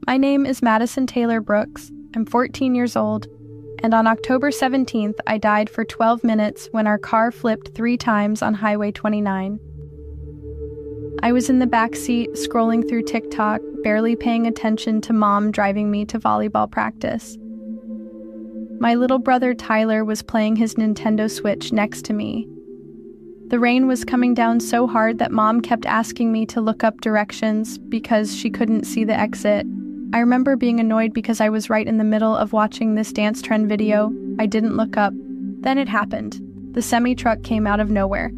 My name is Madison Taylor Brooks. I'm 14 years old, and on October 17th, I died for 12 minutes when our car flipped 3 times on Highway 29. I was in the back seat, scrolling through TikTok, barely paying attention to Mom driving me to volleyball practice. My little brother Tyler was playing his Nintendo Switch next to me. The rain was coming down so hard that Mom kept asking me to look up directions because she couldn't see the exit. I remember being annoyed because I was right in the middle of watching this dance trend video. I didn't look up. Then it happened. The semi-truck came out of nowhere.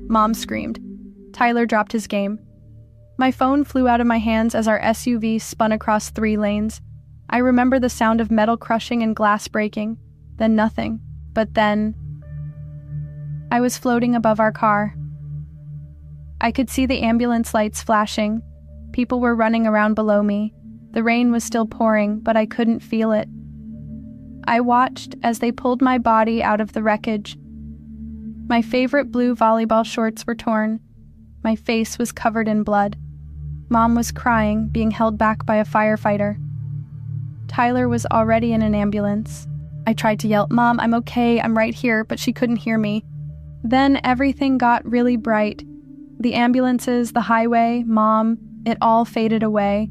Mom screamed. Tyler dropped his game. My phone flew out of my hands as our SUV spun across 3 lanes. I remember the sound of metal crushing and glass breaking. Then nothing. But then I was floating above our car. I could see the ambulance lights flashing. People were running around below me. The rain was still pouring, but I couldn't feel it. I watched as they pulled my body out of the wreckage. My favorite blue volleyball shorts were torn. My face was covered in blood. Mom was crying, being held back by a firefighter. Tyler was already in an ambulance. I tried to yell, "Mom, I'm okay, I'm right here," but she couldn't hear me. Then everything got really bright. The ambulances, the highway, Mom, it all faded away.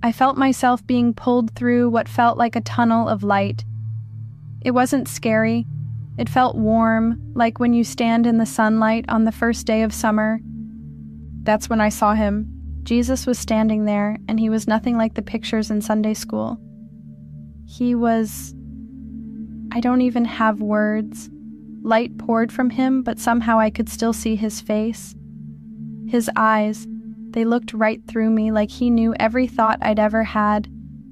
I felt myself being pulled through what felt like a tunnel of light. It wasn't scary. It felt warm, like when you stand in the sunlight on the first day of summer. That's when I saw him. Jesus was standing there, and he was nothing like the pictures in Sunday school. He was... I don't even have words. Light poured from him, but somehow I could still see his face. His eyes, they looked right through me like he knew every thought I'd ever had,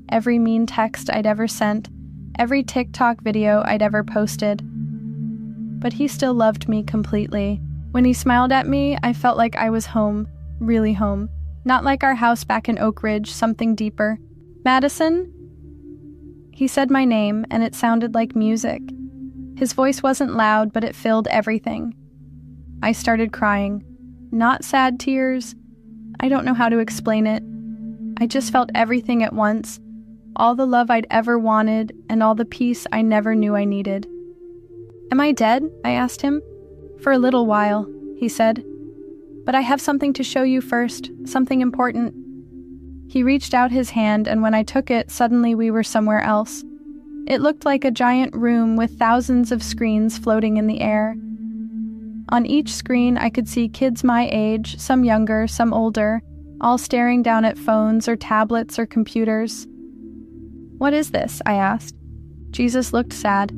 every mean text I'd ever sent, every TikTok video I'd ever posted. But he still loved me completely. When he smiled at me, I felt like I was home, really home. Not like our house back in Oak Ridge, something deeper. Madison? He said my name, and it sounded like music. His voice wasn't loud, but it filled everything. I started crying. Not sad tears. I don't know how to explain it. I just felt everything at once, all the love I'd ever wanted, and all the peace I never knew I needed. "Am I dead?" I asked him. "For a little while," he said. "But I have something to show you first, something important." He reached out his hand, and when I took it, suddenly we were somewhere else. It looked like a giant room with thousands of screens floating in the air. On each screen, I could see kids my age, some younger, some older, all staring down at phones or tablets or computers. "What is this?" I asked. Jesus looked sad.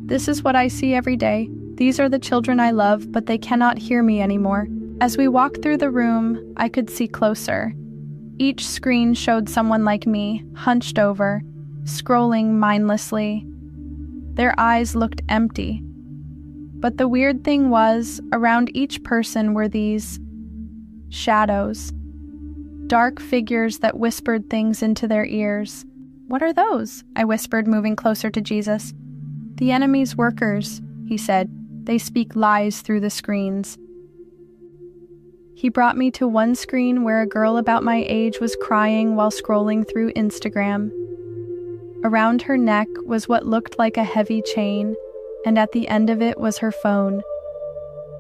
"This is what I see every day. These are the children I love, but they cannot hear me anymore." As we walked through the room, I could see closer. Each screen showed someone like me, hunched over, scrolling mindlessly. Their eyes looked empty. But the weird thing was, around each person were these shadows, dark figures that whispered things into their ears. "What are those?" I whispered, moving closer to Jesus. "The enemy's workers," he said. "They speak lies through the screens." He brought me to one screen where a girl about my age was crying while scrolling through Instagram. Around her neck was what looked like a heavy chain, and at the end of it was her phone.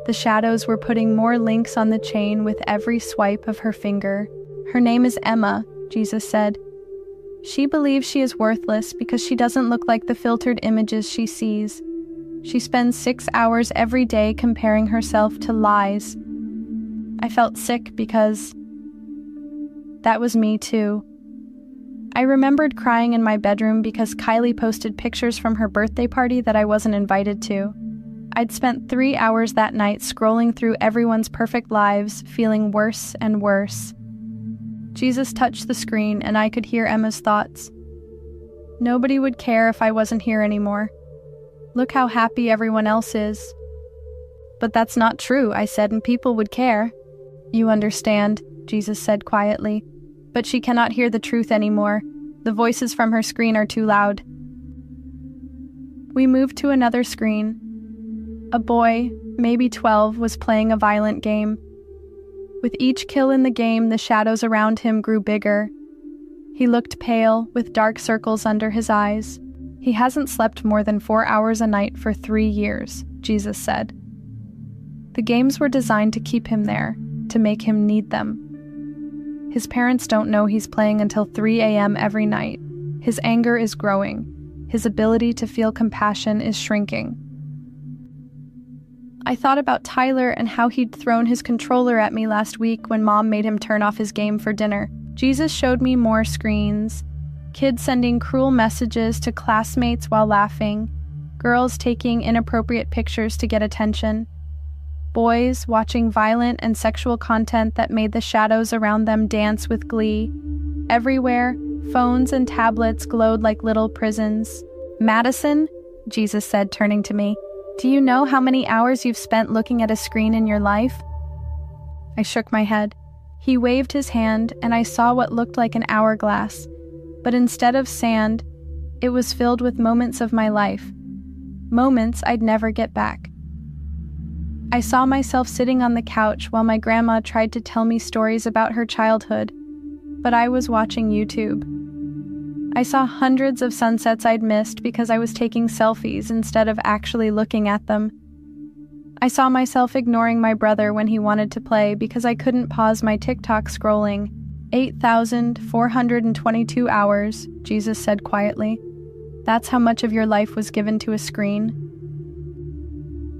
The shadows were putting more links on the chain with every swipe of her finger. "Her name is Emma," Jesus said. "She believes she is worthless because she doesn't look like the filtered images she sees. She spends 6 hours every day comparing herself to lies." I felt sick because that was me too. I remembered crying in my bedroom because Kylie posted pictures from her birthday party that I wasn't invited to. I'd spent 3 hours that night scrolling through everyone's perfect lives, feeling worse and worse. Jesus touched the screen, and I could hear Emma's thoughts. "Nobody would care if I wasn't here anymore. Look how happy everyone else is." "But that's not true," I said, "and people would care." "You understand," Jesus said quietly. "But she cannot hear the truth anymore. The voices from her screen are too loud." We moved to another screen. A boy, maybe 12, was playing a violent game. With each kill in the game, the shadows around him grew bigger. He looked pale, with dark circles under his eyes. He hasn't slept more than 4 hours a night for 3 years, Jesus said. The games were designed to keep him there, to make him need them. His parents don't know he's playing until 3 a.m. every night. His anger is growing. His ability to feel compassion is shrinking. I thought about Tyler and how he'd thrown his controller at me last week when Mom made him turn off his game for dinner. Jesus showed me more screens, kids sending cruel messages to classmates while laughing, girls taking inappropriate pictures to get attention, boys watching violent and sexual content that made the shadows around them dance with glee. Everywhere, phones and tablets glowed like little prisons. "Madison," Jesus said, turning to me, "do you know how many hours you've spent looking at a screen in your life?" I shook my head. He waved his hand, and I saw what looked like an hourglass. But instead of sand, it was filled with moments of my life. Moments I'd never get back. I saw myself sitting on the couch while my grandma tried to tell me stories about her childhood, but I was watching YouTube. I saw hundreds of sunsets I'd missed because I was taking selfies instead of actually looking at them. I saw myself ignoring my brother when he wanted to play because I couldn't pause my TikTok scrolling. 8,422 hours, Jesus said quietly. That's how much of your life was given to a screen.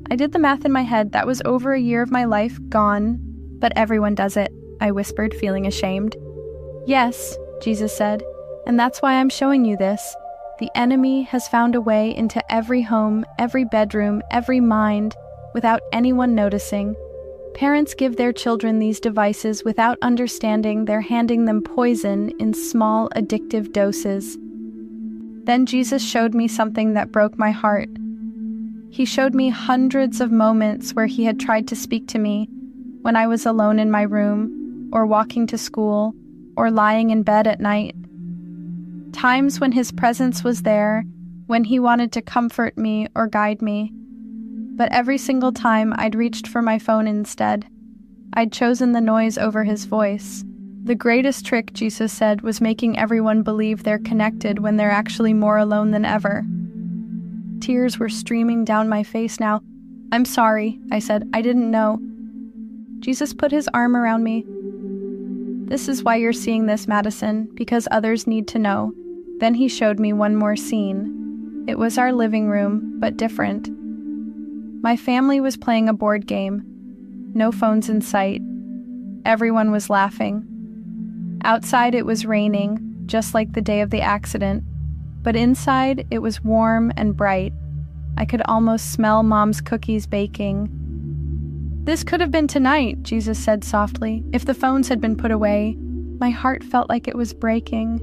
I did the math in my head. That was over a year of my life gone. But everyone does it, I whispered, feeling ashamed. Yes, Jesus said, and that's why I'm showing you this. The enemy has found a way into every home, every bedroom, every mind, without anyone noticing. Parents give their children these devices without understanding they're handing them poison in small, addictive doses. Then Jesus showed me something that broke my heart. He showed me hundreds of moments where he had tried to speak to me when I was alone in my room, or walking to school, or lying in bed at night. Times when his presence was there, when he wanted to comfort me or guide me. But every single time I'd reached for my phone instead. I'd chosen the noise over his voice. The greatest trick, Jesus said, was making everyone believe they're connected when they're actually more alone than ever. Tears were streaming down my face now. "I'm sorry," I said. "I didn't know." Jesus put his arm around me. "This is why you're seeing this, Madison, because others need to know." Then he showed me one more scene. It was our living room, but different. My family was playing a board game. No phones in sight. Everyone was laughing. Outside it was raining, just like the day of the accident. But inside it was warm and bright. I could almost smell Mom's cookies baking. "This could have been tonight," Jesus said softly, "if the phones had been put away." My heart felt like it was breaking.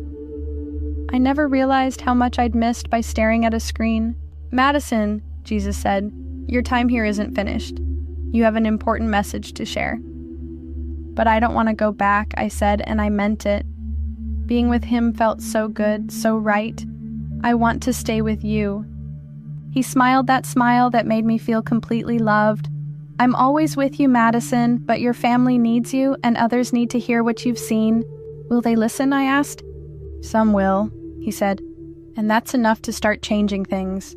I never realized how much I'd missed by staring at a screen. "Madison," Jesus said, "your time here isn't finished. You have an important message to share." "But I don't want to go back," I said, and I meant it. Being with him felt so good, so right. "I want to stay with you." He smiled that smile that made me feel completely loved. "I'm always with you, Madison, but your family needs you, and others need to hear what you've seen." "Will they listen?" I asked. "Some will," he said, "and that's enough to start changing things."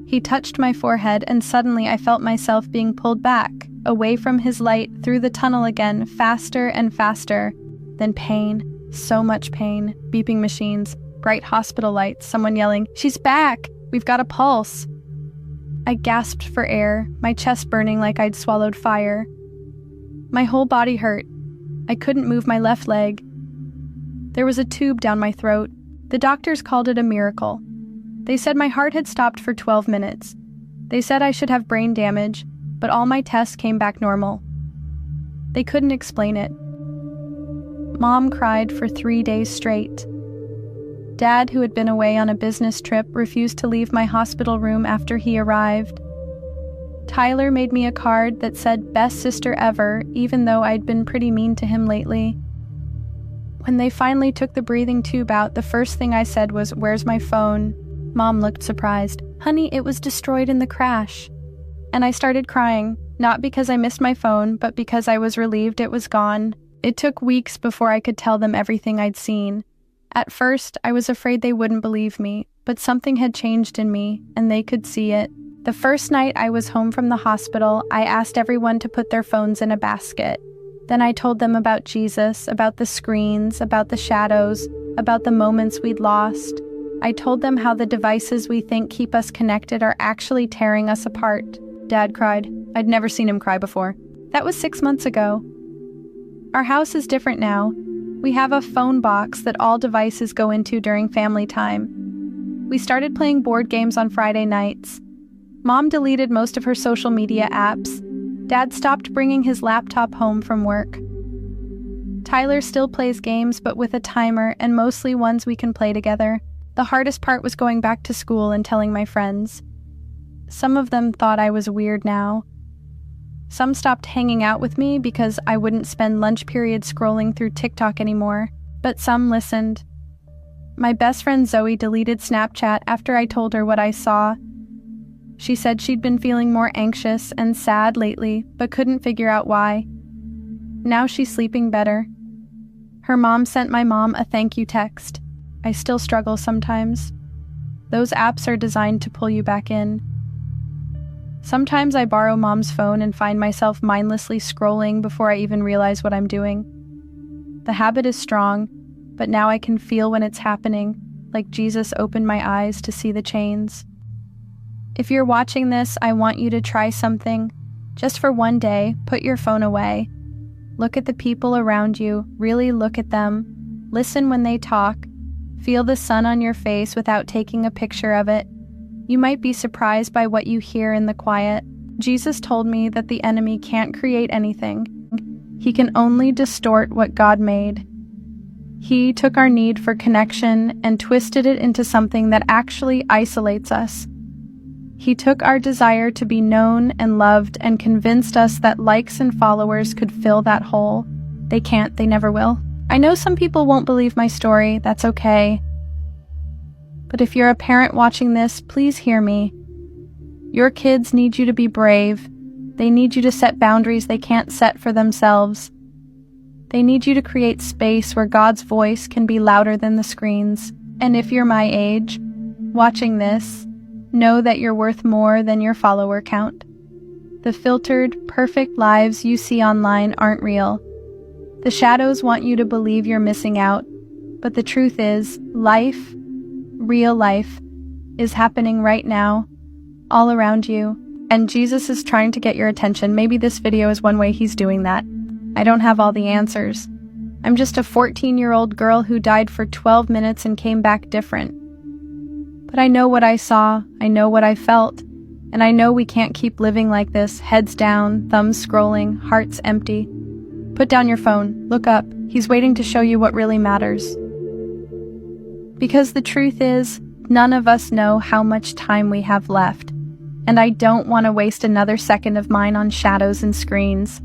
He touched my forehead, and suddenly I felt myself being pulled back, away from his light, through the tunnel again, faster and faster. Then pain, so much pain, beeping machines, bright hospital lights, someone yelling, "She's back! We've got a pulse!" I gasped for air, my chest burning like I'd swallowed fire. My whole body hurt. I couldn't move my left leg. There was a tube down my throat. The doctors called it a miracle. They said my heart had stopped for 12 minutes. They said I should have brain damage, but all my tests came back normal. They couldn't explain it. Mom cried for 3 days straight. Dad, who had been away on a business trip, refused to leave my hospital room after he arrived. Tyler made me a card that said "Best sister ever," even though I'd been pretty mean to him lately. When they finally took the breathing tube out, the first thing I said was, "Where's my phone?" Mom looked surprised. "Honey, it was destroyed in the crash." And I started crying, not because I missed my phone, but because I was relieved it was gone. It took weeks before I could tell them everything I'd seen. At first, I was afraid they wouldn't believe me, but something had changed in me, and they could see it. The first night I was home from the hospital, I asked everyone to put their phones in a basket. Then I told them about Jesus, about the screens, about the shadows, about the moments we'd lost. I told them how the devices we think keep us connected are actually tearing us apart. Dad cried. I'd never seen him cry before. That was 6 months ago. Our house is different now. We have a phone box that all devices go into during family time. We started playing board games on Friday nights. Mom deleted most of her social media apps. Dad stopped bringing his laptop home from work. Tyler still plays games, but with a timer, and mostly ones we can play together. The hardest part was going back to school and telling my friends. Some of them thought I was weird now. Some stopped hanging out with me because I wouldn't spend lunch periods scrolling through TikTok anymore, but some listened. My best friend Zoe deleted Snapchat after I told her what I saw. She said she'd been feeling more anxious and sad lately, but couldn't figure out why. Now she's sleeping better. Her mom sent my mom a thank you text. I still struggle sometimes. Those apps are designed to pull you back in. Sometimes I borrow Mom's phone and find myself mindlessly scrolling before I even realize what I'm doing. The habit is strong, but now I can feel when it's happening, like Jesus opened my eyes to see the chains. If you're watching this, I want you to try something. Just for one day, put your phone away. Look at the people around you, really look at them. Listen when they talk. Feel the sun on your face without taking a picture of it. You might be surprised by what you hear in the quiet. Jesus told me that the enemy can't create anything. He can only distort what God made. He took our need for connection and twisted it into something that actually isolates us. He took our desire to be known and loved and convinced us that likes and followers could fill that hole. They can't, they never will. I know some people won't believe my story, that's okay. But if you're a parent watching this, please hear me. Your kids need you to be brave. They need you to set boundaries they can't set for themselves. They need you to create space where God's voice can be louder than the screens. And if you're my age, watching this, know that you're worth more than your follower count. The filtered, perfect lives you see online aren't real. The shadows want you to believe you're missing out, but the truth is, life, real life, is happening right now, all around you, and Jesus is trying to get your attention. Maybe this video is one way he's doing that. I don't have all the answers. I'm just a 14-year-old girl who died for 12 minutes and came back different. But I know what I saw, I know what I felt, and I know we can't keep living like this, heads down, thumbs scrolling, hearts empty. Put down your phone, look up, he's waiting to show you what really matters. Because the truth is, none of us know how much time we have left, and I don't want to waste another second of mine on shadows and screens.